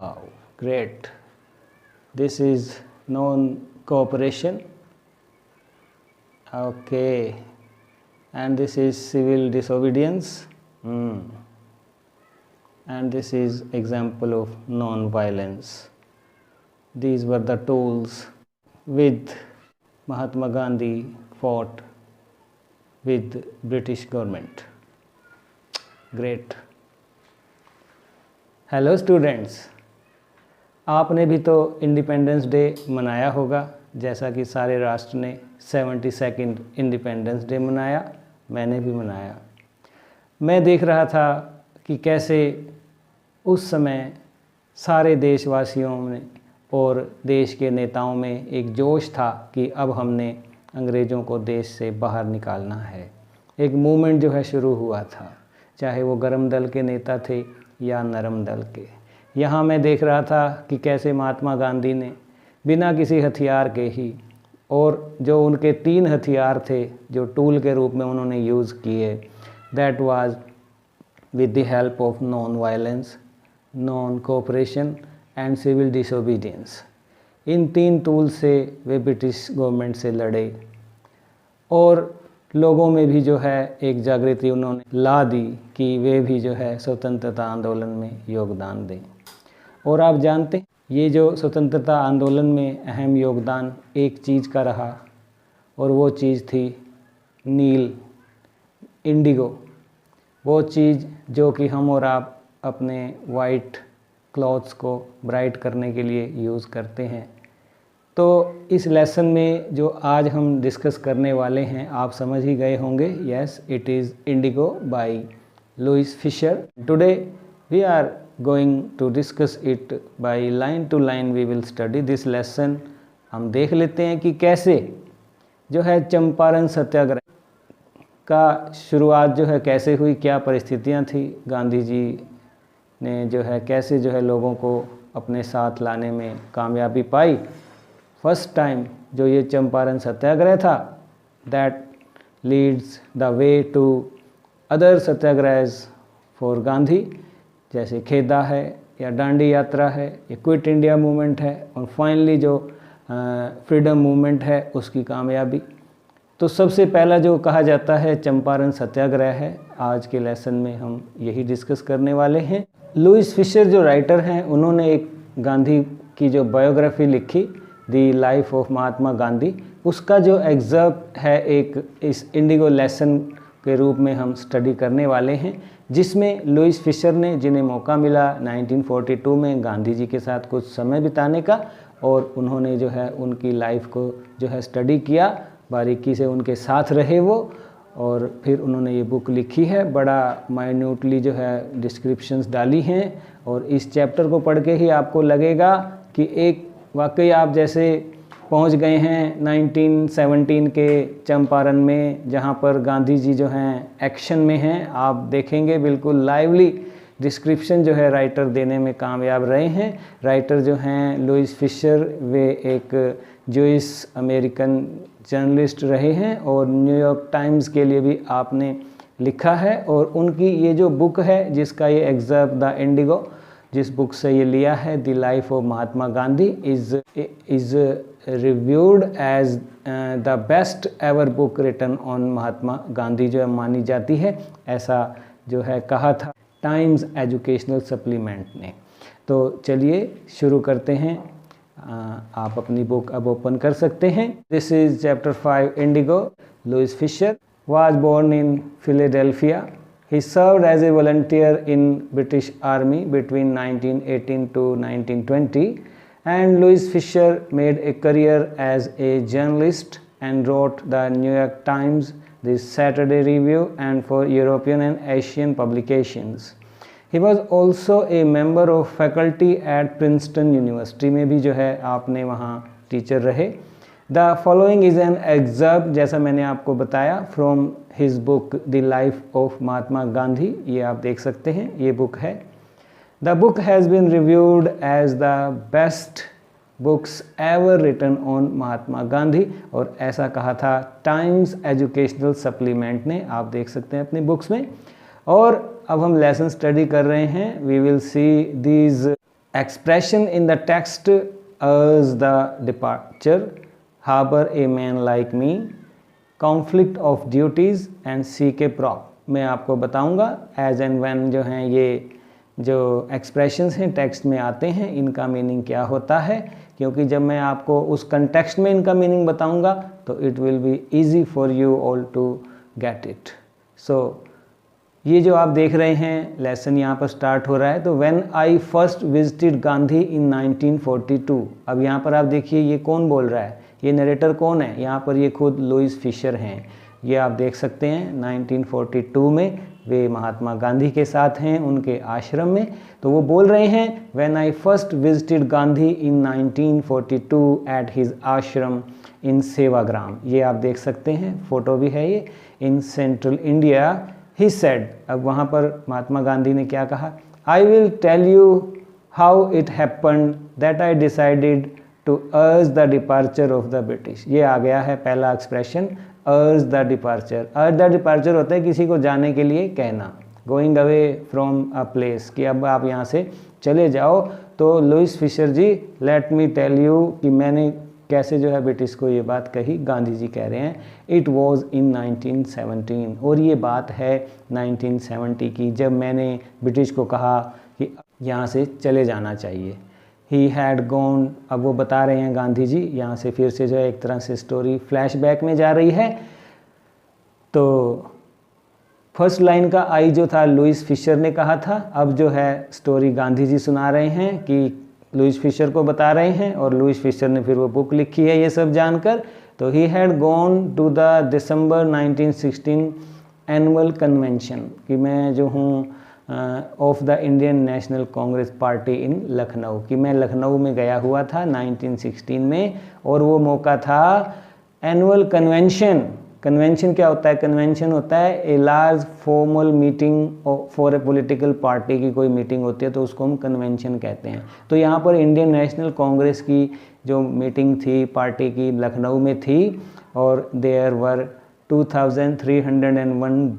Wow, great. This is non-cooperation. Okay. And this is civil disobedience. And this is example of non-violence. These were the tools with Mahatma Gandhi fought with British government. Great. Hello students, आपने भी तो independence day मनाया होगा, जैसा कि सारे राष्ट्र ने 72nd इंडिपेंडेंस डे मनाया। मैंने भी मनाया। मैं देख रहा था कि कैसे उस समय सारे देशवासियों में और देश के नेताओं में एक जोश था कि अब हमने अंग्रेज़ों को देश से बाहर निकालना है। एक मूवमेंट जो है शुरू हुआ था, चाहे वो गर्म दल के नेता थे या नरम दल के। यहाँ मैं देख रहा था कि कैसे महात्मा गांधी ने बिना किसी हथियार के ही, और जो उनके 3 हथियार थे जो टूल के रूप में उन्होंने यूज़ किए, that was with the help of non violence, non cooperation and civil disobedience. इन 3 टूल से वे ब्रिटिश गवर्नमेंट से लड़े और लोगों में भी जो है एक जागृति उन्होंने ला दी कि वे भी जो है स्वतंत्रता आंदोलन में योगदान दें। और आप जानते हैं ये जो स्वतंत्रता आंदोलन में अहम योगदान एक चीज़ का रहा, और वो चीज़ थी नील, इंडिगो। वो चीज़ जो कि हम और आप अपने वाइट क्लॉथ्स को ब्राइट करने के लिए यूज़ करते हैं। तो इस लेसन में जो आज हम डिस्कस करने वाले हैं, आप समझ ही गए होंगे। Yes, it is Indigo by Louis Fischer. Today we are going to discuss it by line to line. We will study this lesson. हम देख लेते हैं कि कैसे जो है चंपारण सत्याग्रह का शुरुआत जो है कैसे हुई, क्या परिस्थितियां थी, गांधी जी ने जो है कैसे जो है लोगों को अपने साथ लाने में कामयाबी पाई। फर्स्ट टाइम जो ये चंपारण सत्याग्रह था, that leads the way to other सत्याग्रहs फॉर गांधी, जैसे खेदा है या डांडी यात्रा है, ये क्विट इंडिया मूवमेंट है, और फाइनली जो फ्रीडम मूवमेंट है उसकी कामयाबी। तो सबसे पहला जो कहा जाता है चंपारण सत्याग्रह है। आज के लेसन में हम यही डिस्कस करने वाले हैं। लुइस फिशर जो राइटर हैं, उन्होंने एक गांधी की जो बायोग्राफी लिखी, दी लाइफ ऑफ महात्मा गांधी, उसका जो एग्जर्प्ट है एक इस इंडिगो लेसन के रूप में हम स्टडी करने वाले हैं, जिसमें लुइस फिशर ने, जिन्हें मौका मिला 1942 में गांधी जी के साथ कुछ समय बिताने का, और उन्होंने जो है उनकी लाइफ को जो है स्टडी किया, बारीकी से उनके साथ रहे वो, और फिर उन्होंने ये बुक लिखी है। बड़ा माइन्यूटली जो है डिस्क्रिप्शंस डाली हैं, और इस चैप्टर को पढ़ के ही आपको लगेगा कि एक वाकई आप जैसे पहुंच गए हैं 1917 के चंपारण में, जहां पर गांधी जी जो हैं एक्शन में हैं। आप देखेंगे बिल्कुल लाइवली डिस्क्रिप्शन जो है राइटर देने में कामयाब रहे हैं। राइटर जो हैं लुइस फिशर, वे एक जूइश अमेरिकन जर्नलिस्ट रहे हैं, और न्यूयॉर्क टाइम्स के लिए भी आपने लिखा है। और उनकी ये जो बुक है, जिसका ये एग्जर्प द इंडिगो, जिस बुक से ये लिया है, the life of Mahatma Gandhi, is reviewed as the best ever book written on Mahatma Gandhi, जो है मानी जाती है, ऐसा जो है कहा था टाइम्स एजुकेशनल सप्लीमेंट ने। तो चलिए शुरू करते हैं। आप अपनी बुक अब ओपन कर सकते हैं। This is chapter 5, Indigo. Louis Fischer was born in Philadelphia. He served as a volunteer in British Army between 1918 to 1920, and Lewis Fisher made a career as a journalist and wrote the New York Times, the Saturday Review, and for European and Asian publications. He was also a member of faculty at Princeton University, में भी जो है आपने वहाँ teacher रहे। The following is an excerpt, जैसा मैंने आपको बताया, from his book The Life of Mahatma Gandhi। ये आप देख सकते हैं, ये बुक है। The book has been reviewed as the best books ever written on Mahatma Gandhi, और ऐसा कहा था टाइम्स एजुकेशनल सप्लीमेंट ने, आप देख सकते हैं अपनी बुक्स में। और अब हम लेसन स्टडी कर रहे हैं। We will see these expression in the text urge the departure, harbor a man like me, conflict of duties and seek a prop। मैं आपको बताऊंगा एज एंड व्हेन जो हैं ये जो एक्सप्रेशंस हैं टेक्स्ट में आते हैं इनका मीनिंग क्या होता है, क्योंकि जब मैं आपको उस कंटेक्स्ट में इनका मीनिंग बताऊंगा तो it will be easy for you all to get it. So ये जो आप देख रहे हैं लेसन यहाँ पर स्टार्ट हो रहा है। तो when I first visited Gandhi in 1942। अब यहाँ पर आप देखिए ये कौन बोल रहा है, ये नरेटर कौन है, यहाँ पर ये खुद लुइस फिशर हैं। ये आप देख सकते हैं 1942 में वे महात्मा गांधी के साथ हैं उनके आश्रम में। तो वो बोल रहे हैं when I first visited Gandhi in 1942 at his आश्रम इन सेवाग्राम। ये आप देख सकते हैं, फोटो भी है ये, in central India he said. अब वहाँ पर महात्मा गांधी ने क्या कहा, I will tell you how it happened that I decided to urge the departure of the British. ये आ गया है पहला expression, urge the departure. Urge the departure होता है किसी को जाने के लिए कहना, going away from a place, कि अब आप यहाँ से चले जाओ। तो Louis Fischer ji let me tell you कि मैंने कैसे जो है ब्रिटिश को ये बात कही, गांधी जी कह रहे हैं इट वॉज इन 1917। और ये बात है 1970 की, जब मैंने ब्रिटिश को कहा कि यहाँ से चले जाना चाहिए। ही हैड गॉन, अब वो बता रहे हैं गांधी जी, यहाँ से फिर से जो है एक तरह से स्टोरी फ्लैशबैक में जा रही है। तो फर्स्ट लाइन का आई जो था लुइस फिशर ने कहा था, अब जो है स्टोरी गांधी जी सुना रहे हैं कि लुइस फिशर को बता रहे हैं, और लुइस फिशर ने फिर वो बुक लिखी है ये सब जानकर। तो he had gone to the December 1916 annual convention, कि मैं जो हूँ of the Indian National Congress party in Lucknow, कि मैं लखनऊ में गया हुआ था 1916 में, और वो मौका था एनुअल कन्वेंशन। कन्वेंशन क्या होता है, कन्वेंशन होता है a large formal meeting for a political party की कोई मीटिंग होती है तो उसको हम कन्वेंशन कहते हैं। तो यहाँ पर इंडियन नेशनल कांग्रेस की जो मीटिंग थी पार्टी की लखनऊ में थी, और देयर वर 2301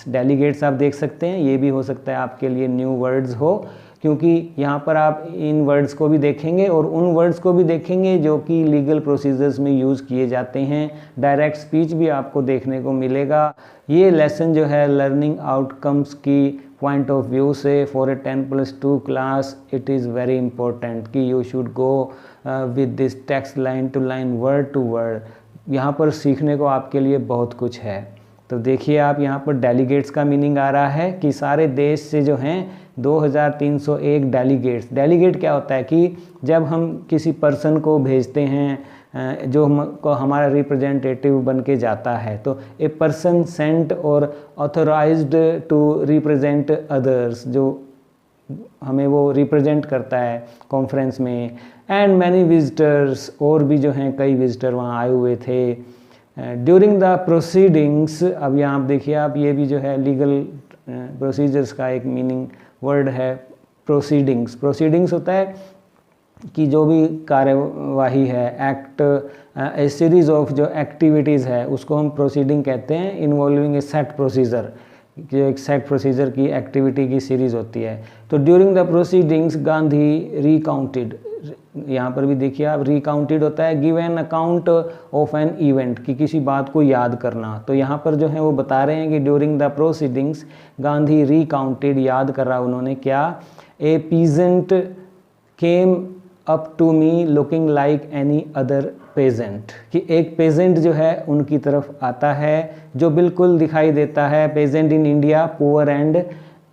डेलीगेट्स आप देख सकते हैं। ये भी हो सकता है आपके लिए न्यू वर्ड्स हो, क्योंकि यहाँ पर आप इन वर्ड्स को भी देखेंगे और उन वर्ड्स को भी देखेंगे जो कि लीगल प्रोसीजर्स में यूज़ किए जाते हैं। डायरेक्ट स्पीच भी आपको देखने को मिलेगा। ये लेसन जो है लर्निंग आउटकम्स की पॉइंट ऑफ व्यू से for a 10+2 class it is very important कि you should go with this text line to line word to word. यहाँ पर सीखने को आपके लिए बहुत कुछ है। तो देखिए आप यहाँ पर डेलीगेट्स का मीनिंग आ रहा है कि सारे देश से जो हैं 2301 डेलीगेट्स। डेलीगेट क्या होता है कि जब हम किसी पर्सन को भेजते हैं जो हमको हमारा रिप्रेजेंटेटिव बन के जाता है, तो ए पर्सन सेंट और ऑथराइज्ड टू रिप्रेजेंट अदर्स, जो हमें वो रिप्रेजेंट करता है कॉन्फ्रेंस में। एंड मैनी विजिटर्स, और भी जो हैं कई विजिटर वहाँ आए हुए थे। ड्यूरिंग द प्रोसीडिंग्स, अब यहाँ आप देखिए आप, ये भी जो है लीगल प्रोसीजर्स का एक मीनिंग वर्ड है प्रोसीडिंग्स। प्रोसीडिंग्स होता है कि जो भी कार्यवाही है, एक्ट, ए सीरीज़ ऑफ जो एक्टिविटीज़ है उसको हम प्रोसीडिंग कहते हैं, इन्वॉल्विंग ए सेट प्रोसीजर, जो एक सेट प्रोसीजर की एक्टिविटी की सीरीज़ होती है। तो during the proceedings Gandhi recounted, यहाँ पर भी देखिए आप, रिकाउंटेड होता है give an account of an event, कि किसी बात को याद करना। तो यहाँ पर जो है वो बता रहे हैं कि during the proceedings Gandhi recounted, याद कर रहा उन्होंने क्या, a peasant came up to me looking like any other peasant, कि एक पेजेंट जो है उनकी तरफ आता है जो बिल्कुल दिखाई देता है। Peasant in India poor and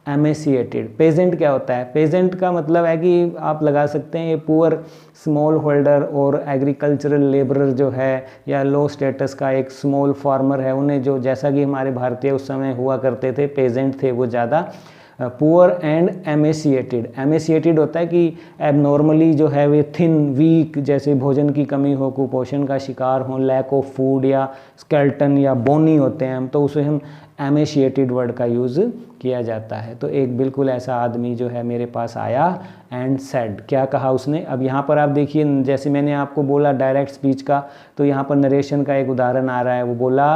emaciated. Peasant क्या होता है, पेजेंट का मतलब है कि आप लगा सकते हैं ये पुअर स्मॉल होल्डर और एग्रीकल्चरल लेबरर जो है, या लो स्टेटस का एक स्मॉल फार्मर है, उन्हें जो जैसा कि हमारे भारतीय उस समय हुआ करते थे, पेजेंट थे वो ज़्यादा। पुअर एंड एमेसिएटेड, एमेसिएटेड होता है कि एबनॉर्मली जो है वे थिन वीक, जैसे भोजन की कमी हो, कुपोषण का शिकार हो, लैक ऑफ फूड, या स्केल्टन या बोनी होते हैं हम, तो उसे हम एमेशिएटेड वर्ड का यूज़ किया जाता है। तो एक बिल्कुल ऐसा आदमी जो है मेरे पास आया एंड सेड, क्या कहा उसने। अब यहाँ पर आप देखिए, जैसे मैंने आपको बोला डायरेक्ट स्पीच का, तो यहाँ पर नरेशन का एक उदाहरण आ रहा है। वो बोला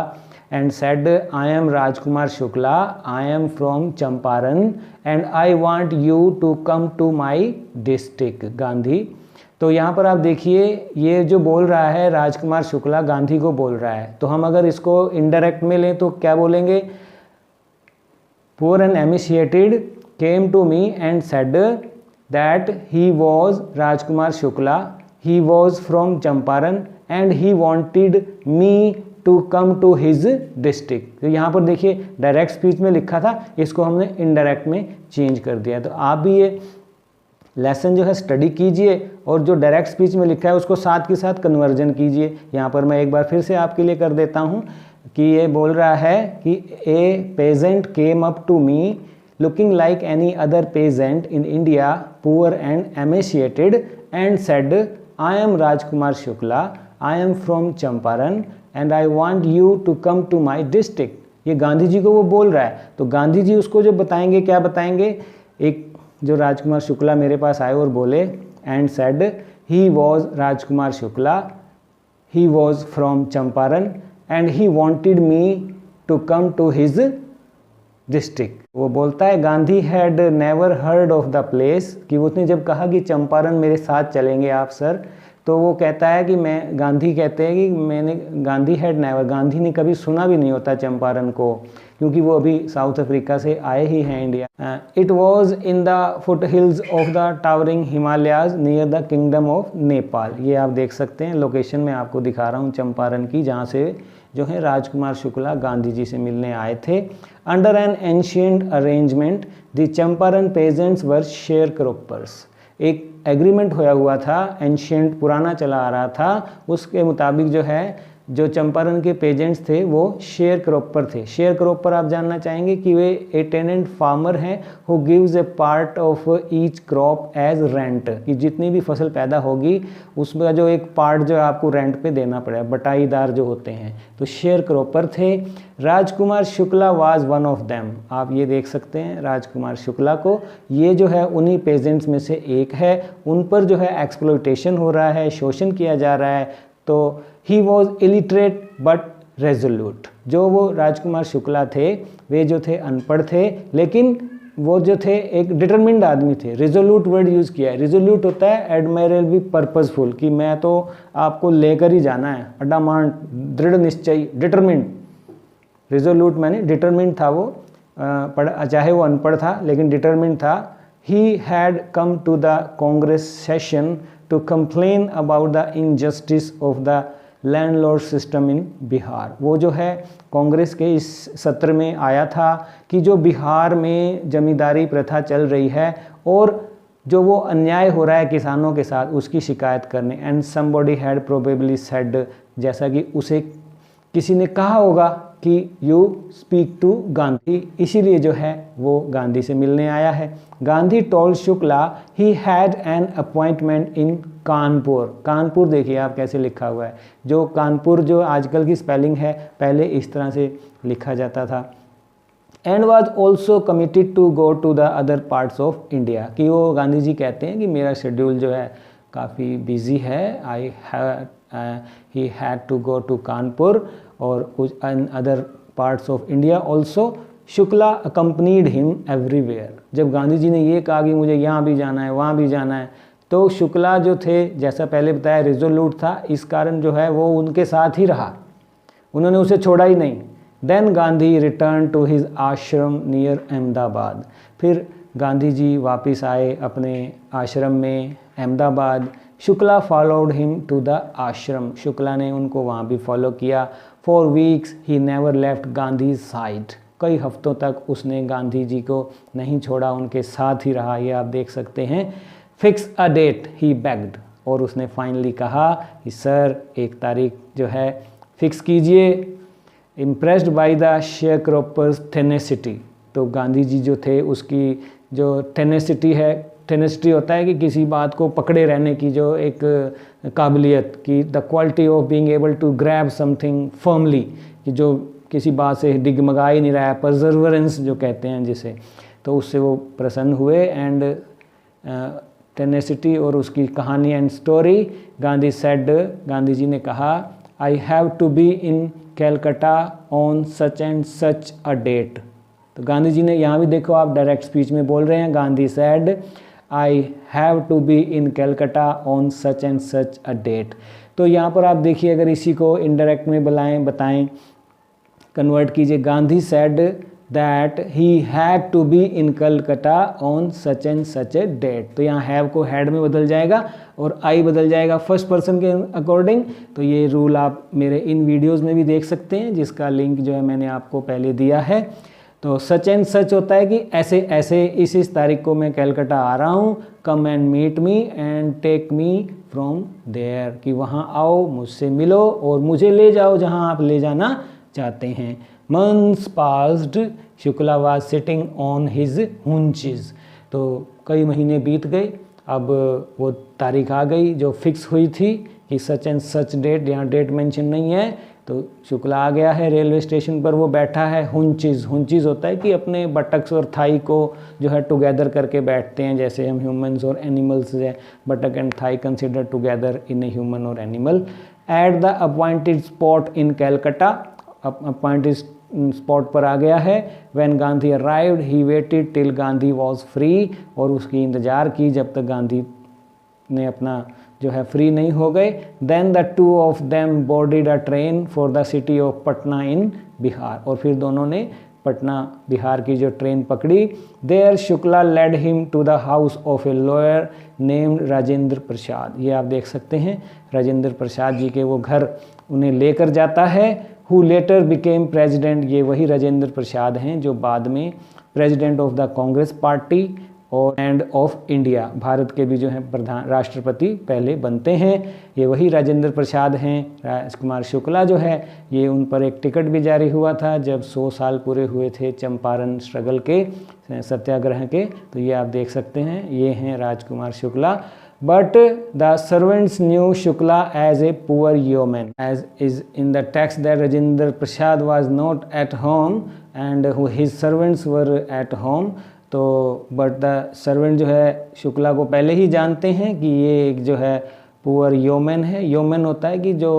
and said, I am Rajkumar Shukla, I am from Champaran and I want you to come to my district. Gandhi, तो यहाँ पर आप देखिए ये जो बोल रहा है राजकुमार शुक्ला गांधी को बोल रहा है, तो हम अगर इसको इनडायरेक्ट में लें तो क्या बोलेंगे, poor and emaciated came to me and said that he was Rajkumar Shukla, he was from Champaran and he wanted me to come to his district. तो यहाँ पर देखिए डायरेक्ट स्पीच में लिखा था, इसको हमने इनडायरेक्ट में चेंज कर दिया। तो आप भी ये लेसन जो है स्टडी कीजिए और जो डायरेक्ट स्पीच में लिखा है उसको साथ के साथ कन्वर्जन कीजिए। यहाँ पर मैं एक बार फिर से आपके लिए कर देता हूँ कि ये बोल रहा है कि a peasant came up to me looking like any other peasant in India, poor and emaciated and said, I am Rajkumar Shukla, I am from Champaran and I want you to come to my district. ये गांधी जी को वो बोल रहा है, तो गांधी जी उसको जो बताएंगे, क्या बताएंगे, एक जो राजकुमार शुक्ला मेरे पास आए और बोले and said he was Rajkumar Shukla, he was from Champaran and he wanted me to come to his district. वो बोलता है Gandhi had never heard of the place, कि उसने जब कहा कि चंपारण मेरे साथ चलेंगे आप सर, तो वो कहता है कि मैं, गांधी कहते हैं कि मैंने, गांधी हैड नेवर, गांधी ने कभी सुना भी नहीं होता चंपारण को, क्योंकि वो अभी साउथ अफ्रीका से आए ही हैं India. It was in the foot hills of the towering Himalayas near the kingdom of Nepal. ये आप देख सकते हैं, लोकेशन में आपको दिखा रहा हूँ चंपारण की, जहाँ से जो है राजकुमार शुक्ला गांधी जी से मिलने आए थे। Under an ancient arrangement the Champaran pageants were share croppers. एक एग्रीमेंट होया हुआ था, एंशियंट पुराना चला आ रहा था, उसके मुताबिक जो है जो चंपारण के पेजेंट्स थे वो शेयर क्रॉपर थे। शेयर क्रॉपर आप जानना चाहेंगे कि वे ए टेनेंट फार्मर हैं who gives a part of each crop as rent, कि जितनी भी फसल पैदा होगी उसका जो एक पार्ट जो आपको रेंट पे देना पड़ेगा, बटाईदार जो होते हैं, तो शेयर क्रॉपर थे। Rajkumar Shukla was one of them. आप ये देख सकते हैं राजकुमार शुक्ला को, ये जो है उन्हीं पेजेंट्स में से एक है, उन पर जो है एक्सप्लॉयटेशन हो रहा है, शोषण किया जा रहा है। तो he was illiterate but resolute. जो वो राजकुमार शुक्ला थे वे जो थे अनपढ़ थे, लेकिन वो जो थे एक डिटरमिन्ड आदमी थे। रिजोल्यूट वर्ड यूज़ किया है। रिजोल्यूट होता है एडमायरेबली पर्पसफुल, कि मैं तो आपको लेकर ही जाना है, अडामांट, दृढ़ निश्चय, डिटरमिन्ड। रिजोल्यूट मैंने डिटरमिन्ड था वो, चाहे वो अनपढ़ था लेकिन डिटरमिन्ड था। He had come to the Congress session to complain about the injustice of the landlord system in Bihar. वो जो है कांग्रेस के इस सत्र में आया था कि जो बिहार में जमींदारी प्रथा चल रही है और जो वो अन्याय हो रहा है किसानों के साथ, उसकी शिकायत करने। And somebody had probably said, जैसा कि उसे किसी ने कहा होगा कि यू स्पीक टू गांधी, इसीलिए जो है वो गांधी से मिलने आया है। Gandhi told Shukla he had an appointment इन कानपुर। कानपुर देखिए आप कैसे लिखा हुआ है, जो कानपुर जो आजकल की स्पेलिंग है पहले इस तरह से लिखा जाता था। And was also committed to go to the other parts of India, कि वो गांधी जी कहते हैं कि मेरा शेड्यूल जो है काफ़ी बिजी है, he had to go to Kanpur और in other parts of India also। Shukla accompanied him everywhere। जब गांधी जी ने ये कहा कि मुझे यहाँ भी जाना है वहाँ भी जाना है, तो शुक्ला जो थे, जैसा पहले बताया, रिजोल्यूट था, इस कारण जो है वो उनके साथ ही रहा, उन्होंने उसे छोड़ा ही नहीं। Then Gandhi return to his ashram near Ahmedabad. फिर गांधी जी वापस आए अपने आश्रम में Ahmedabad. Shukla followed him to the ashram. Shukla ने उनको वहाँ भी फॉलो किया। For weeks he never left Gandhi side. कई हफ्तों तक उसने गांधी जी को नहीं छोड़ा, उनके साथ ही रहा। ये आप देख सकते हैं। Fix a date he bagged. और उसने फाइनली कहा कि सर एक तारीख जो है फिक्स कीजिए। Impressed by the sharecroppers tenacity. तो गांधी जी जो थे उसकी जो टेनेसिटी है, टेनेसिटी होता है कि किसी बात को पकड़े रहने की जो एक काबिलियत, की the quality of being able to grab something firmly, कि जो किसी बात से डिगमगा ही नहीं रहा है, परजर्वरेंस जो कहते हैं जिसे, तो उससे वो प्रसन्न हुए। एंड टेनेसिटी और उसकी कहानी and story. Gandhi said, Gandhi ji ने कहा, I have to be in Calcutta on such and such a date. तो गांधी जी ने यहाँ भी देखो आप डायरेक्ट स्पीच में बोल रहे हैं, Gandhi said I have to be in Calcutta on such and such a date. तो यहाँ पर आप देखिए, अगर इसी को इनडायरेक्ट में बताएं कन्वर्ट कीजिए, Gandhi said that he had to be in Calcutta on such and such a date. तो यहाँ हैव को हैड में बदल जाएगा और आई बदल जाएगा फर्स्ट पर्सन के अकॉर्डिंग। तो ये रूल आप मेरे इन वीडियोस में भी देख सकते हैं, जिसका लिंक जो है मैंने आपको पहले दिया है। तो सच एंड सच होता है कि ऐसे ऐसे इस तारीख को मैं कलकत्ता आ रहा हूँ, come and meet me and take me from there, कि वहाँ आओ, मुझसे मिलो और मुझे ले जाओ जहाँ आप ले जाना चाहते हैं। Months passed, Shukla was sitting on his hunches। तो कई महीने बीत गए, अब वो तारीख आ गई जो फिक्स हुई थी कि सच एंड सच डेट, यहाँ डेट मेंशन नहीं है। तो शुक्ला आ गया है रेलवे स्टेशन पर, वो बैठा है hunches। hunches होता है कि अपने बटक्स और थाई को जो है टुगेदर करके बैठते हैं, जैसे हम ह्यूमंस और एनिमल्स है, बटक एंड थाई consider together in a human और animal. At the appointed spot in Calcutta, appointed spot पर आ गया है। When Gandhi arrived he waited till Gandhi was free, और उसकी इंतज़ार की जब तक गांधी ने अपना जो है फ्री नहीं हो गए। Then the two of them boarded a train for the city of Patna in Bihar, और फिर दोनों ने पटना बिहार की जो ट्रेन पकड़ी। There Shukla led him to the house of a lawyer named Rajendra Prasad. ये आप देख सकते हैं, राजेंद्र प्रसाद जी के वो घर उन्हें लेकर जाता है। हु लेटर बिकेम प्रेजिडेंट, ये वही राजेंद्र प्रसाद हैं जो बाद में president of the Congress party और एंड ऑफ इंडिया, भारत के भी जो हैं प्रधान राष्ट्रपति पहले बनते हैं। ये वही राजेंद्र प्रसाद हैं। राजकुमार शुक्ला जो है, ये उन पर एक टिकट भी जारी हुआ था जब 100 साल पूरे हुए थे चंपारण स्ट्रगल के, सत्याग्रह के। तो ये आप देख सकते हैं, ये हैं Rajkumar Shukla. But the servants knew Shukla as a poor yeoman, as is in the text that Rajendra Prasad was not at home and his servants were at home। तो बट द सर्वेंट जो है शुक्ला को पहले ही जानते हैं कि ये एक जो है पुअर योमैन है। योमैन होता है कि जो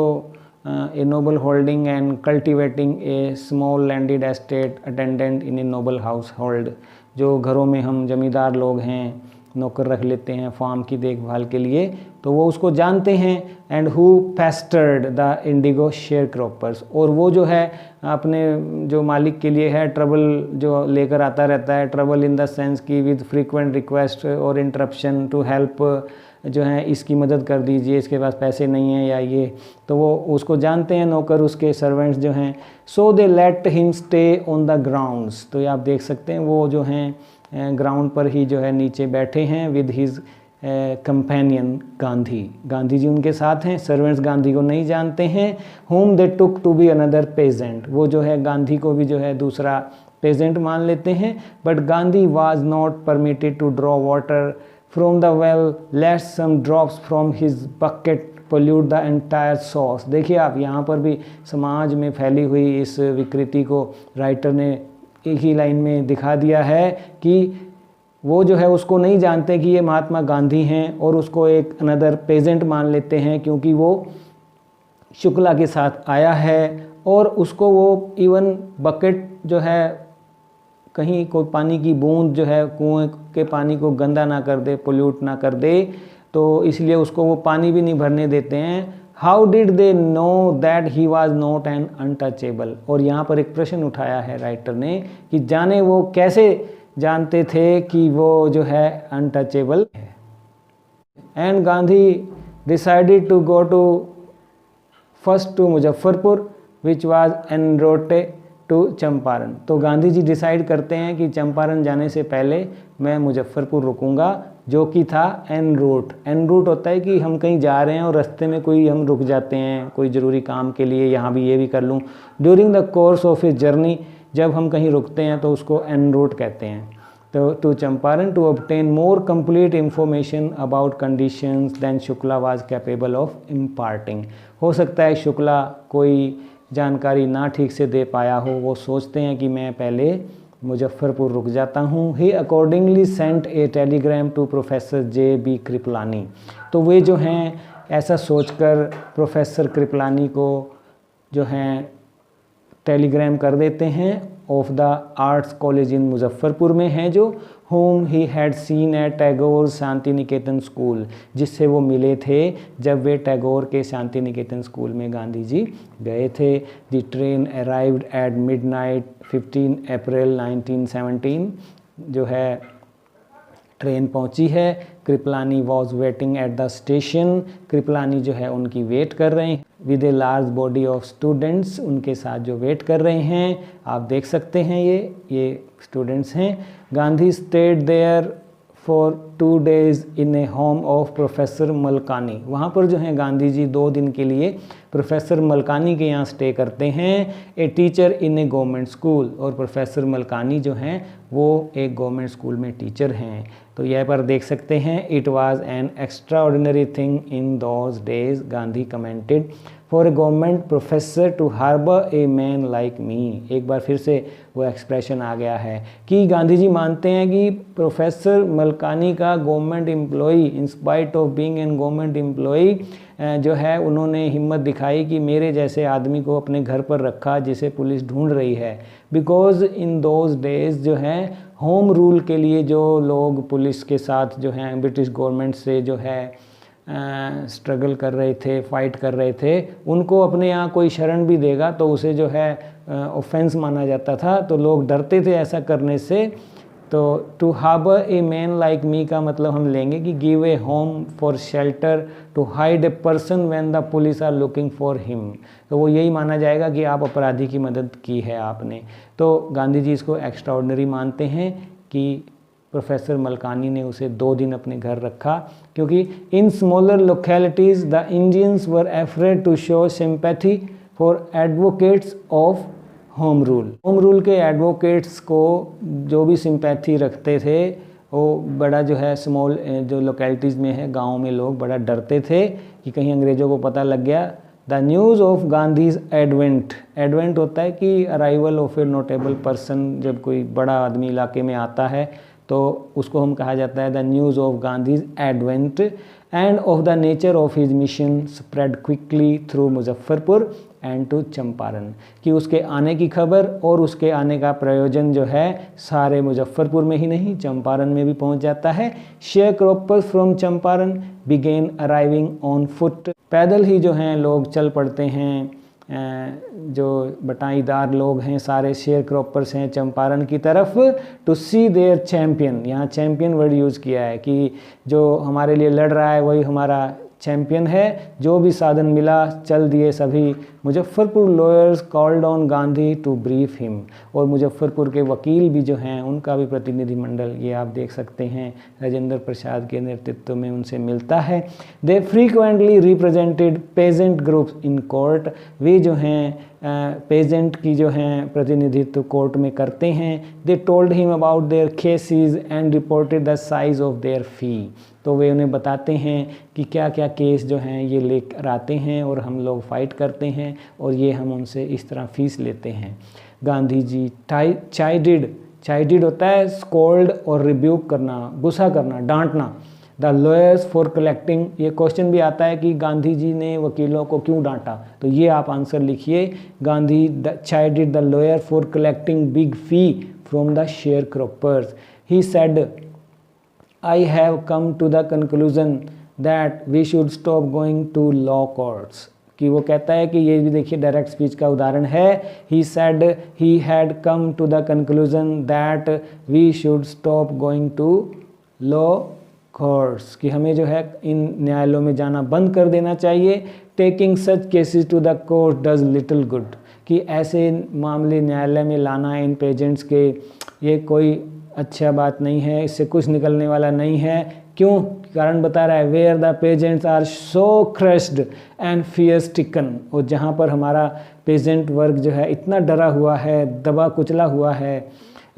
a noble holding and cultivating A small landed estate attendant in a noble house hold, जो घरों में हम जमींदार लोग हैं, नौकर रख लेते हैं फार्म की देखभाल के लिए, तो वो उसको जानते हैं। And who पेस्टर्ड the Indigo share croppers, और वो जो है अपने जो मालिक के लिए है ट्रबल जो लेकर आता रहता है, ट्रबल इन द सेंस की विद फ्रीक्वेंट रिक्वेस्ट और इंटरप्शन टू हेल्प, जो है इसकी मदद कर दीजिए, इसके पास पैसे नहीं हैं या ये, तो वो उसको जानते हैं नौकर, उसके सर्वेंट्स जो हैं। So they let him stay on the grounds. तो ये आप देख सकते हैं, वो जो हैं ग्राउंड पर ही जो है नीचे बैठे हैं with his companion Gandhi. Gandhi ji उनके साथ हैं, सर्वेंट्स गांधी को नहीं जानते हैं। Whom they took to be another peasant, वो जो है गांधी को भी जो है दूसरा पेजेंट मान लेते हैं। But Gandhi was not permitted to draw water from the well lest some drops from his bucket pollute the entire सॉस। देखिए आप, यहाँ पर भी समाज में फैली हुई इस विकृति को राइटर ने एक ही लाइन में दिखा दिया है कि वो जो है उसको नहीं जानते कि ये महात्मा गांधी हैं, और उसको एक अनदर पेजेंट मान लेते हैं क्योंकि वो शुक्ला के साथ आया है, और उसको वो इवन बकेट जो है कहीं कोई पानी की बूंद जो है कुएं के पानी को गंदा ना कर दे, पोल्यूट ना कर दे, तो इसलिए उसको वो पानी भी नहीं भरने देते हैं। How did they know that he was not an untouchable. और यहाँ पर एक प्रश्न उठाया है राइटर ने कि जाने वो कैसे जानते थे कि वो जो है अनटचेबल है। And Gandhi decided to go to first to Muzaffarpur which was en route to Champaran. तो गांधी जी डिसाइड करते हैं कि चंपारण जाने से पहले मैं मुजफ्फरपुर रुकूंगा, जो कि था एन रूट। एन रूट होता है कि हम कहीं जा रहे हैं और रास्ते में कोई हम रुक जाते हैं कोई ज़रूरी काम के लिए, यहाँ भी ये भी कर लूँ। During the course of a journey, जब हम कहीं रुकते हैं तो उसको एन रूट कहते हैं। तो to Champaran to obtain more complete information about conditions than Shukla was capable of imparting. हो सकता है शुक्ला कोई जानकारी ना ठीक से दे पाया हो, वो सोचते हैं कि मैं पहले मुजफ्फरपुर रुक जाता हूँ। He accordingly sent a telegram to professor J B Kripalani. तो वे जो हैं ऐसा सोचकर प्रोफेसर कृपलानी को जो हैं टेलीग्राम कर देते हैं of the arts college in Muzaffarpur में है जो, whom he had seen at Tagore Shanti Niketan school, जिससे वो मिले थे जब वे टैगोर के शांति निकेतन स्कूल में गांधी जी गए थे। The train arrived at midnight 15 अप्रैल 1917, जो है ट्रेन पहुंची है। Kripalani was waiting at the station, Kripalani जो है उनकी वेट कर रहे हैं with a large body of students, उनके साथ जो वेट कर रहे हैं आप देख सकते हैं ये स्टूडेंट्स हैं। Gandhi stayed there for 2 days in a home of professor Malkani, वहाँ पर जो है गांधी जी 2 दिन के लिए प्रोफेसर मलकानी के यहाँ स्टे करते हैं। A teacher in A government school, और प्रोफेसर मलकानी जो हैं वो एक गवर्नमेंट स्कूल में टीचर हैं। तो यह पर देख सकते हैं, it was an extraordinary thing in those days, Gandhi commented, for a government professor to harbour a man like me. एक बार फिर से वो एक्सप्रेशन आ गया है कि गांधी जी मानते हैं कि प्रोफेसर मलकानी का government employee, in spite of being an government employee, जो है उन्होंने हिम्मत दिखाई कि मेरे जैसे आदमी को अपने घर पर रखा जिसे पुलिस ढूंढ रही है। बिकॉज इन दोज डेज जो है होम रूल के लिए जो लोग पुलिस के साथ जो हैं ब्रिटिश गवर्नमेंट से जो है स्ट्रगल कर रहे थे, फाइट कर रहे थे, उनको अपने यहाँ कोई शरण भी देगा तो उसे जो है ऑफेंस माना जाता था, तो लोग डरते थे ऐसा करने से। तो to harbour a man like me का मतलब हम लेंगे कि give a home for shelter to hide a person when the police are looking for him, तो वो यही माना जाएगा कि आप अपराधी की मदद की है आपने। तो गांधी जी इसको एक्स्ट्रा ऑर्डिनरी मानते हैं कि प्रोफेसर मलकानी ने उसे 2 दिन अपने घर रखा, क्योंकि in smaller localities the Indians were afraid to show sympathy for advocates of home rule. Home rule के एडवोकेट्स को जो भी सिंपैथी रखते थे वो बड़ा जो है स्मॉल जो लोकेलिटीज़ में है, गाँव में लोग बड़ा डरते थे कि कहीं अंग्रेज़ों को पता लग गया। The news of Gandhi's advent, advent होता है कि arrival of A notable person, जब कोई बड़ा आदमी इलाके में आता है तो उसको हम कहा जाता है the news of Gandhi's advent and of the nature of his mission spread quickly through Muzaffarpur and to Champaran, कि उसके आने की खबर और उसके आने का प्रयोजन जो है सारे मुजफ्फरपुर में ही नहीं चंपारण में भी पहुंच जाता है। Share croppers from Champaran began arriving on foot, पैदल ही जो हैं लोग चल पड़ते हैं, जो बटाईदार लोग हैं सारे शेयर क्रॉपर्स हैं चंपारण की तरफ, टू सी देयर चैम्पियन, यहाँ चैम्पियन वर्ड यूज़ किया है कि जो हमारे लिए लड़ रहा है वही हमारा चैम्पियन है। जो भी साधन मिला चल दिए सभी। Muzaffarpur lawyers called on Gandhi to brief him, और मुजफ्फरपुर के वकील भी जो हैं उनका भी प्रतिनिधिमंडल ये आप देख सकते हैं राजेंद्र प्रसाद के नेतृत्व में उनसे मिलता है। They frequently represented peasant groups in court, वे जो हैं पेजेंट की जो हैं प्रतिनिधित्व कोर्ट में करते हैं। They told him about their cases and reported the size of their fee, तो वे उन्हें बताते हैं कि क्या क्या केस जो हैं ये लेकर आते हैं और हम लोग फ़ाइट करते हैं और ये हम उनसे इस तरह फ़ीस लेते हैं। गांधी जी चाइडिड होता है स्कोल्ड और रिब्यूक करना, गुस्सा करना, डांटना। द लॉयर्स फॉर कलेक्टिंग, ये क्वेश्चन भी आता है कि गांधी जी ने वकीलों को क्यों डांटा, तो ये आप आंसर लिखिए। Gandhi chided the lawyer for collecting big fee from the sharecroppers. He said I have come to the conclusion that we should stop going to law courts, कि वो कहता है कि ये भी देखिए डायरेक्ट स्पीच का उदाहरण है। He said he had come to the conclusion that we should stop going to law courts, कि हमें जो है इन न्यायालयों में जाना बंद कर देना चाहिए। Taking such cases to the court does little good, कि ऐसे मामले न्यायालय में लाना इन पेजेंट्स के ये कोई अच्छा बात नहीं है, इससे कुछ निकलने वाला नहीं है। क्यों? कारण बता रहा है, where the peasants are so crushed and fear stricken, और जहाँ पर हमारा पेजेंट वर्ग जो है इतना डरा हुआ है, दबा कुचला हुआ है,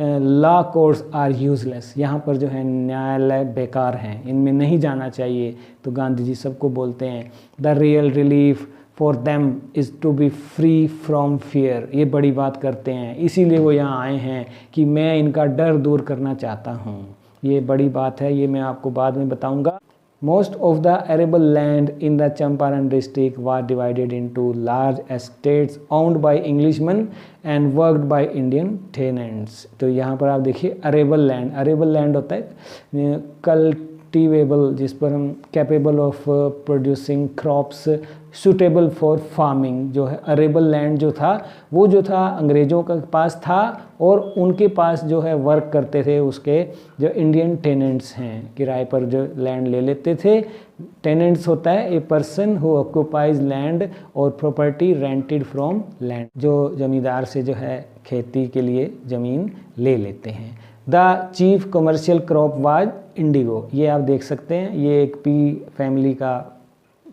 लॉ कोर्ट्स आर यूजलेस, यहाँ पर जो है न्यायालय बेकार हैं, इनमें नहीं जाना चाहिए। तो गांधी जी सबको बोलते हैं the real relief for them is to be free from fear, ये बड़ी बात करते हैं, इसीलिए वो यहाँ आए हैं कि मैं इनका डर दूर करना चाहता हूँ। ये बड़ी बात है, ये मैं आपको बाद में बताऊँगा। Most of the arable land in the Champaran district was divided into large estates owned by Englishmen and worked by Indian tenants। तो यहाँ पर आप देखिए अरेबल लैंड होता है कल्टीवेबल, जिस पर हम capable of producing crops suitable for farming. जो है अरेबल लैंड जो था वो जो था अंग्रेज़ों के पास था और उनके पास जो है वर्क करते थे उसके जो इंडियन टेनेंट्स हैं, किराए पर जो लैंड ले लेते थे। टेनेंट्स होता है a person who occupies land और प्रॉपर्टी रेंटेड फ्रॉम लैंड, जो जमींदार से जो है खेती के लिए ज़मीन ले लेते हैं। The chief commercial crop was Indigo. ये आप देख सकते हैं, ये एक पी फैमिली का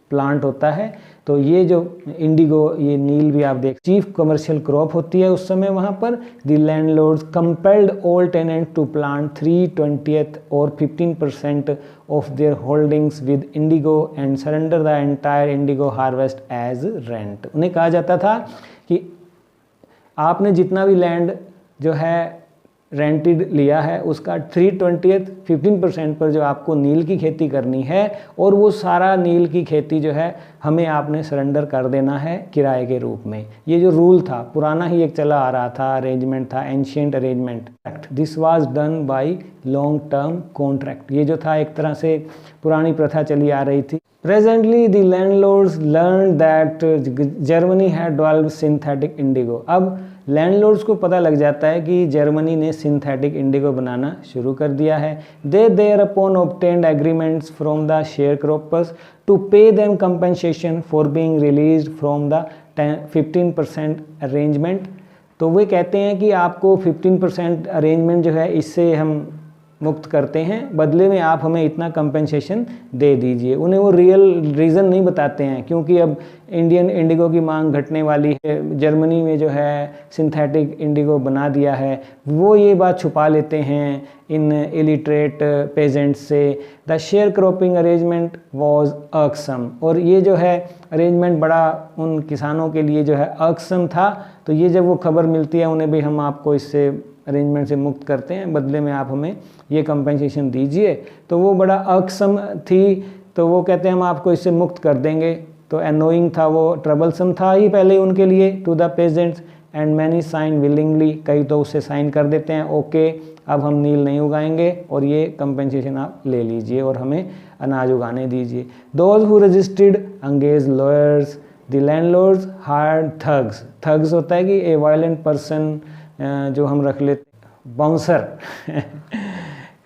प्लांट होता है। तो ये जो इंडिगो, ये नील भी आप देख, चीफ कमर्शियल क्रॉप होती है उस समय वहाँ पर। The landlords compelled all tenant to plant 3/20 और 15% of their holdings with indigo and surrender the entire indigo harvest as rent. उन्हें कहा जाता था कि आपने जितना भी लैंड जो है रेंटेड लिया है उसका 3/20 15% पर जो आपको नील की खेती करनी है और वो सारा नील की खेती जो है हमें आपने सरेंडर कर देना है किराए के रूप में। ये जो रूल था पुराना ही एक चला आ रहा था, अरेंजमेंट था, ancient arrangement. This was done by long term contract. ये जो था एक तरह से पुरानी प्रथा चली आ रही थी। Presently the landlords learn that Germany had developed synthetic Indigo. अब लैंडलॉर्ड्स को पता लग जाता है कि जर्मनी ने सिंथेटिक इंडिगो बनाना शुरू कर दिया है। They thereupon obtained agreements from the sharecroppers to pay them compensation for being released from the 15% arrangement. तो वे कहते हैं कि आपको 15% अरेंजमेंट जो है इससे हम मुक्त करते हैं, बदले में आप हमें इतना कंपनसेशन दे दीजिए। उन्हें वो रियल रीज़न नहीं बताते हैं क्योंकि अब इंडियन इंडिगो की मांग घटने वाली है, जर्मनी में जो है सिंथेटिक इंडिगो बना दिया है, वो ये बात छुपा लेते हैं इन इलिटरेट पेजेंट्स से। The sharecropping arrangement was irksome. और ये जो है अरेंजमेंट बड़ा उन किसानों के लिए जो है अक्सम था। तो ये जब वो खबर मिलती है उन्हें भी हम आपको इससे अरेंजमेंट से मुक्त करते हैं, बदले में आप हमें ये कंपनसेशन दीजिए, तो वो बड़ा अक्षम थी। तो वो कहते हैं हम आपको इससे मुक्त कर देंगे। तो एनोइंग था, वो ट्रबलसम था ही पहले उनके लिए to the peasants and many sign willingly. कई तो उससे साइन कर देते हैं, ओके अब हम नील नहीं उगाएंगे और ये कंपनसेशन आप ले लीजिए और हमें अनाज उगाने दीजिए। Those who registered engaged lawyers the landlords hired thugs. Thugs होता है कि ए वायलेंट पर्सन, जो हम रख लेते bouncer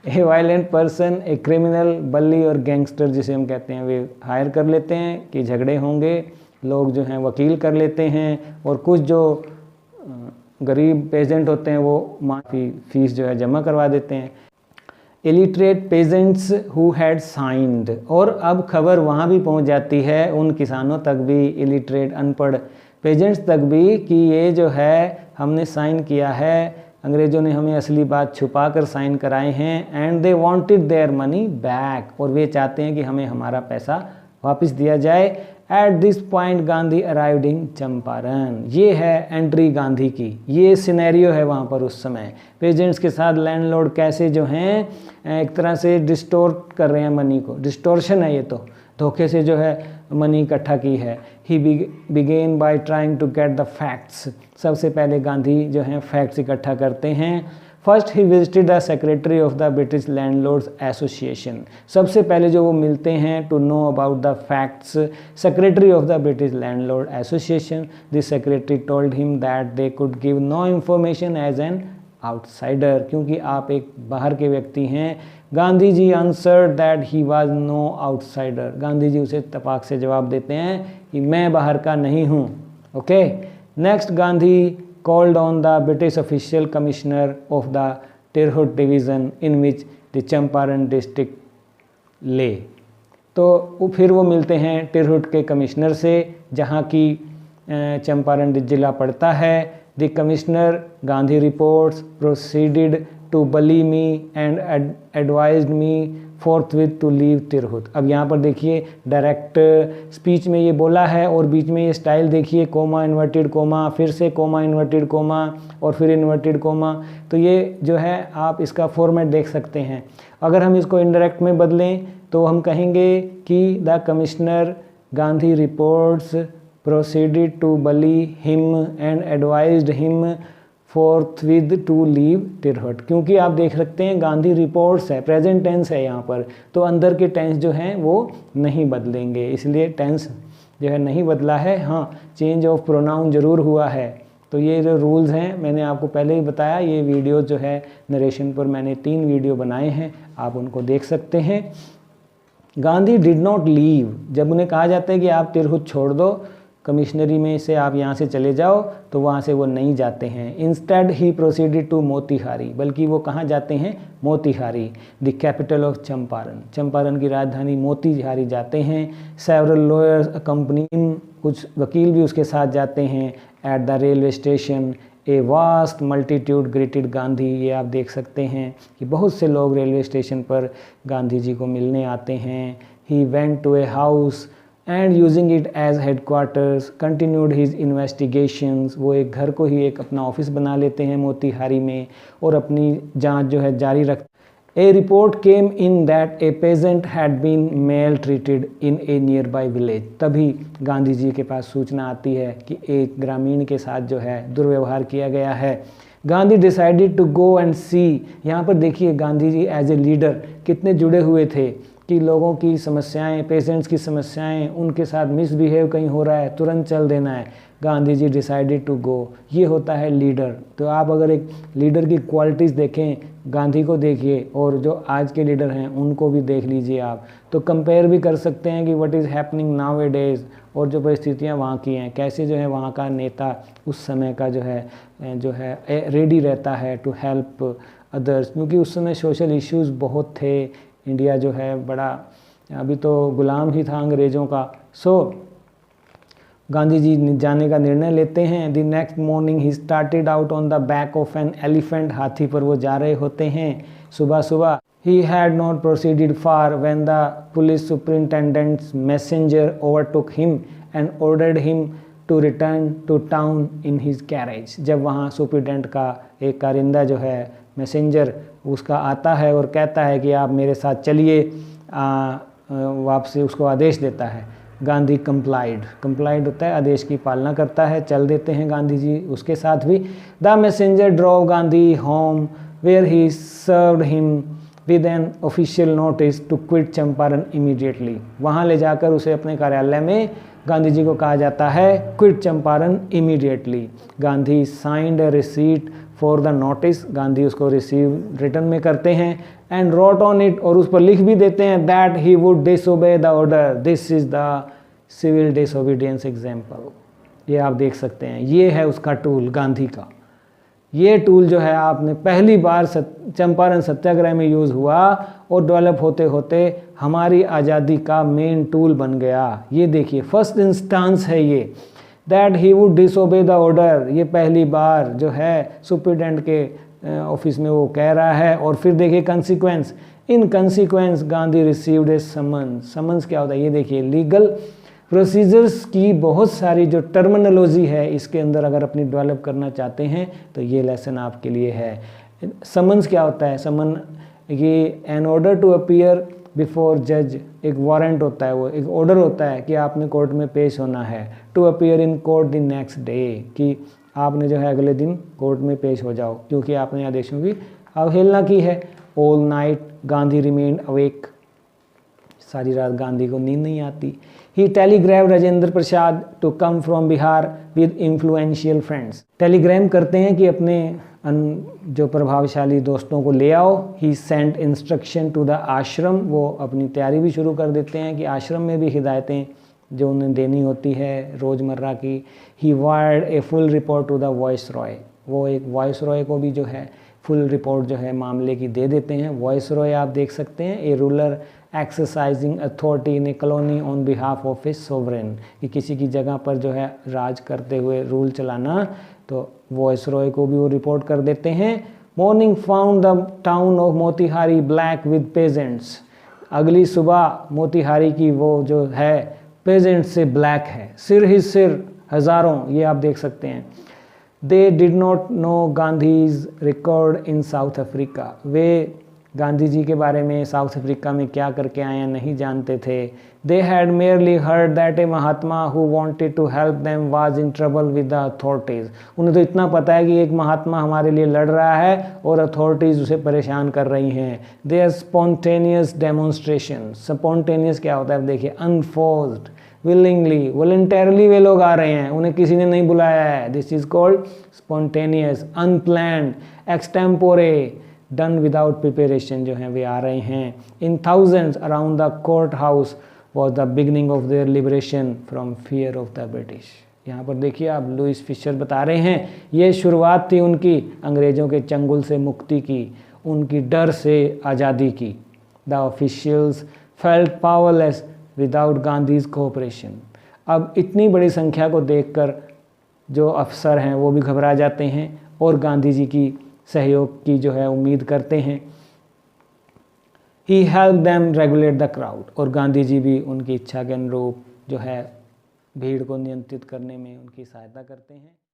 A violent person, a criminal, बल्ली और गैंगस्टर जिसे हम कहते हैं, वे हायर कर लेते हैं कि झगड़े होंगे, लोग जो हैं वकील कर लेते हैं और कुछ जो गरीब पेजेंट होते हैं वो माफ़ी फीस जो है जमा करवा देते हैं। Illiterate pageants who had signed. और अब खबर वहाँ भी पहुँच जाती है उन किसानों तक भी, इलिटरेट अनपढ़ पेजेंट्स तक भी, कि ये जो है हमने साइन किया है, अंग्रेज़ों ने हमें असली बात छुपा कर साइन कराए हैं। And they wanted their money back. और वे चाहते हैं कि हमें हमारा पैसा वापस दिया जाए। At this point Gandhi arrived in Champaran. ये है एंट्री गांधी की, ये सिनेरियो है वहाँ पर उस समय। पेजेंट्स के साथ लैंडलॉर्ड कैसे जो हैं एक तरह से डिस्टोर्ट कर रहे हैं मनी को, डिस्टोर्शन है ये तो, धोखे से जो है मनी इकट्ठा की है। He began by trying to get the facts. सबसे पहले गांधी जो हैं फैक्ट्स इकट्ठा करते हैं। First he visited the secretary of the British landlords association. सबसे पहले जो वो मिलते हैं to know about the facts, secretary of the British landlord association. This secretary told him that they could give no information as an outsider, क्योंकि आप एक बाहर के व्यक्ति हैं। गांधी जी answered that he was no outsider. Gandhi ji उसे तपाक से जवाब देते हैं कि मैं बाहर का नहीं हूँ। Okay, next Gandhi called on the British official commissioner of the Tirhut division in which the Champaran district lay। तो फिर वो मिलते हैं टिरहुट के कमिश्नर से जहाँ की चंपारण जिला पड़ता है। The commissioner Gandhi reports proceeded to bully me and advised me forthwith to leave Tirhut. अब यहाँ पर देखिए डायरेक्ट स्पीच में ये बोला है और बीच में ये स्टाइल देखिए, कोमा इन्वर्टेड कोमा, फिर से कोमा इन्वर्टेड कोमा और फिर इन्वर्टेड कोमा। तो ये जो है आप इसका फॉर्मेट देख सकते हैं। अगर हम इसको इनडायरेक्ट में बदलें तो हम कहेंगे कि the commissioner Gandhi reports proceeded to bully him and advised him forthwith to leave Tirhut. क्योंकि आप देख सकते हैं गांधी रिपोर्ट्स है, प्रेजेंट टेंस है यहाँ पर, तो अंदर के टेंस जो हैं वो नहीं बदलेंगे, इसलिए टेंस जो है नहीं बदला है। हाँ, चेंज ऑफ प्रोनाउन ज़रूर हुआ है। तो ये जो रूल्स हैं मैंने आपको पहले ही बताया। ये वीडियो जो है नरेशन पर मैंने 3 वीडियो बनाए हैं, आप उनको देख सकते हैं। गांधी डिड नॉट लीव, जब उन्हें कहा जाता है कि आप तिरहुत छोड़ दो, कमिश्नरी में से आप यहाँ से चले जाओ, तो वहाँ से वो नहीं जाते हैं। Instead he proceeded to Motihari, बल्कि वो कहाँ जाते हैं? Motihari, the capital of Champaran, Champaran की राजधानी मोतीहारी जाते हैं। सेवरल लॉयर्स अकम्पनी, कुछ वकील भी उसके साथ जाते हैं। At the railway station a vast multitude greeted Gandhi, ये आप देख सकते हैं कि बहुत से लोग रेलवे स्टेशन पर गांधी जी को मिलने आते हैं। He went to a house and using it as headquarters continued his investigations, वो एक घर को ही एक अपना ऑफिस बना लेते हैं मोतीहारी में और अपनी जांच जो है जारी रख। A report came in that a peasant had been maltreated in a nearby village, तभी गांधी जी के पास सूचना आती है कि एक ग्रामीण के साथ जो है दुर्व्यवहार किया गया है। Gandhi decided to go and see, यहाँ पर देखिए Gandhi ji as a leader कितने जुड़े हुए थे कि लोगों की समस्याएं, पेशेंट्स की समस्याएं, उनके साथ मिसबिहेव कहीं हो रहा है तुरंत चल देना है। गांधी जी डिसाइडेड टू गो, ये होता है लीडर। तो आप अगर एक लीडर की क्वालिटीज़ देखें, गांधी को देखिए और जो आज के लीडर हैं उनको भी देख लीजिए आप, तो कंपेयर भी कर सकते हैं कि what is happening now A days और जो परिस्थितियाँ वहाँ की हैं, कैसे जो है वहाँ का नेता उस समय का जो है रेडी रहता है टू हेल्प अदर्स, क्योंकि उस समय सोशल इश्यूज़ बहुत थे। इंडिया जो है बड़ा अभी तो गुलाम ही था अंग्रेज़ों का। सो गांधी जी जाने का निर्णय लेते हैं। The next morning he started out on the back of an elephant, हाथी पर वो जा रहे होते हैं सुबह सुबह। He had not proceeded far when the police superintendent's messenger overtook him and ordered him to return to town in his carriage. जब वहाँ सुपरिटेंडेंट का एक कारिंदा जो है मैसेंजर उसका आता है और कहता है कि आप मेरे साथ चलिए, वापसी उसको आदेश देता है। गांधी कंप्लाइड होता है, आदेश की पालना करता है, चल देते हैं गांधी जी उसके साथ भी। The messenger drove Gandhi home where he served him with an official notice to quit Champaran immediately. वहाँ ले जाकर उसे अपने कार्यालय में गांधी जी को कहा जाता है quit Champaran immediately. Gandhi signed a receipt for the notice, Gandhi उसको रिसीव रिटर्न में करते हैं। एंड रोट ऑन इट, और उस पर लिख भी देते हैं that he would disobey the order, this is the civil disobedience example. ये आप देख सकते हैं, ये है उसका टूल गांधी का। ये टूल जो है आपने पहली बार चंपारण सत्याग्रह में यूज़ हुआ और डेवलप होते होते हमारी आज़ादी का मेन टूल बन गया। ये देखिए फर्स्ट इंस्टांस है ये, that he would disobey the order, ये पहली बार जो है सुपरिटेंडेंट के ऑफिस में वो कह रहा है। और फिर देखिए कंसिक्वेंस, इन कंसिक्वेंस गांधी रिसीव्ड ए समन्स। समन्स क्या होता है? ये देखिए लीगल प्रोसीजर्स की बहुत सारी जो टर्मिनोलॉजी है इसके अंदर अगर अपनी डेवलप करना चाहते हैं तो ये लेसन आपके लिए है। समन्स क्या होता है? समन ये an order to appear before जज, एक वारंट होता है, वो एक ऑर्डर होता है कि आपने कोर्ट में पेश होना है। To appear in court the next day, कि आपने जो है अगले दिन कोर्ट में पेश हो जाओ क्योंकि आपने आदेशों की अवहेलना की है। All night Gandhi remained awake, सारी रात गांधी को नींद नहीं आती। He telegraph Rajendra Prasad to come from Bihar with influential friends, telegram करते हैं कि अपने जो प्रभावशाली दोस्तों को ले आओ। ही सेंट इंस्ट्रक्शन टू द आश्रम, वो अपनी तैयारी भी शुरू कर देते हैं कि आश्रम में भी हिदायतें जो उन्हें देनी होती है रोज़मर्रा की। He wired a full report to the viceroy, वो एक वॉइस रॉय को भी जो है फुल रिपोर्ट जो है मामले की दे देते हैं। वॉइस रॉय आप देख सकते हैं, ए ruler exercising authority in A colony on behalf of A sovereign, कि किसी की जगह पर जो है राज करते हुए रूल चलाना, तो वॉइस रॉय को भी वो रिपोर्ट कर देते हैं। Morning found the town of Motihari black with pageants. अगली सुबह मोतिहारी की वो जो है पेजेंट से ब्लैक है, सिर ही सिर हज़ारों, ये आप देख सकते हैं। They did not know Gandhi's record in South Africa. वे गांधी जी के बारे में साउथ अफ्रीका में क्या करके आए हैं नहीं जानते थे। They had merely heard that a Mahatma who wanted to help them was in trouble with the authorities. उन्हें तो इतना पता है कि एक महात्मा हमारे लिए लड़ रहा है और अथॉरिटीज़ उसे परेशान कर रही हैं। They are spontaneous demonstration. Spontaneous क्या होता है देखिए, अनफोर्स्ड, विलिंगली, वॉलंटरली वे लोग आ रहे हैं, उन्हें किसी ने नहीं बुलाया है। This is called spontaneous. Unplanned, extempore, done without preparation जो हैं वे आ रहे हैं। In thousands around the court house was the beginning of their liberation from fear of the British. यहाँ पर देखिए आप, लुइस फिशर बता रहे हैं ये शुरुआत थी उनकी अंग्रेज़ों के चंगुल से मुक्ति की, उनकी डर से आज़ादी की। The officials felt powerless without Gandhi's cooperation. अब इतनी बड़ी संख्या को देखकर जो अफसर हैं वो भी घबरा जाते हैं और गांधी जी की सहयोग की जो है उम्मीद करते हैं। He help them regulate the crowd. और गांधी जी भी उनकी इच्छा के अनुरूप जो है भीड़ को नियंत्रित करने में उनकी सहायता करते हैं।